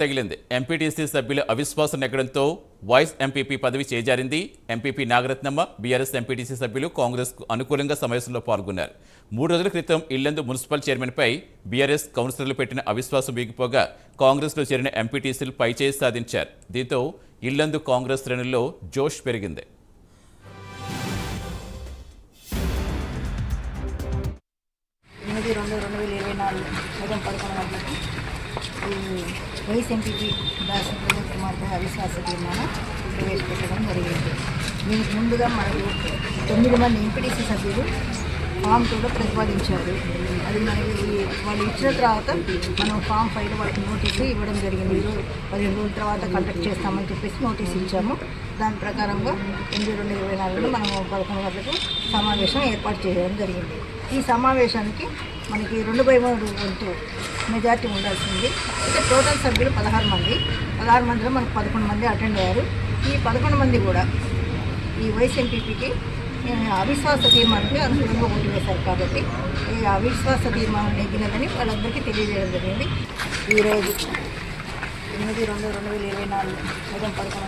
తగిలింది. ఎంపీటీసీ సభ్యుల అవిశ్వాసం నెగ్గడంతో వైస్ ఎంపీపీ పదవి చేజారింది. ఎంపీపీ నాగరత్నమ్మ, బీఆర్ఎస్ ఎంపీటీసీ సభ్యులు కాంగ్రెస్కు అనుకూలంగా సమావేశంలో పాల్గొన్నారు. 3 రోజుల క్రితం ఇల్లందు మున్సిపల్ చైర్మన్పై బీఆర్ఎస్ కౌన్సిలర్లు పెట్టిన అవిశ్వాసం వీగిపోగా కాంగ్రెస్లో చేరిన ఎంపీటీసీలు పైచేయి సాధించారు. దీంతో ఇల్లందు కాంగ్రెస్ శ్రేణుల్లో జోష్ పెరిగింది. వైస్ ఎంపీపీ దాసి కుమార్తె అవిశ్వాస తీర్మానం ప్రవేశపెట్టడం జరిగింది. దీనికి ముందుగా మనకు 9 మంది ఎంపీటీసీ సభ్యులు ఫామ్ 2లో ప్రతిపాదించారు. అది మనకి వాళ్ళు ఇచ్చిన తర్వాత మనం ఫామ్ 5లో వాళ్ళకి నోటీసు ఇవ్వడం జరిగింది. 15 రోజుల తర్వాత కండక్ట్ చేస్తామని చెప్పేసి నోటీస్ ఇచ్చాము. దాని ప్రకారంగా 8/2/24లో మనం 11 గంటలకు సమావేశం ఏర్పాటు చేయడం జరిగింది. ఈ సమావేశానికి మనకి 2/3 వంతు మెజార్టీ ఉండాల్సింది. అయితే టోటల్ సభ్యులు 16 మంది. 16 మందిలో మనకు 11 మంది అటెండ్ అయ్యారు. ఈ 11 మంది కూడా ఈ వైస్ ఎంపీపీకి అవిశ్వాస తీర్మానానికి అనుకూలంగా ఓటు వేశారు. కాబట్టి ఈ అవిశ్వాస తీర్మానం నెగ్గినదని వాళ్ళందరికీ తెలియజేయడం జరిగింది. ఈరోజు 8/2/2024 ఉదయం 11 గంటలకు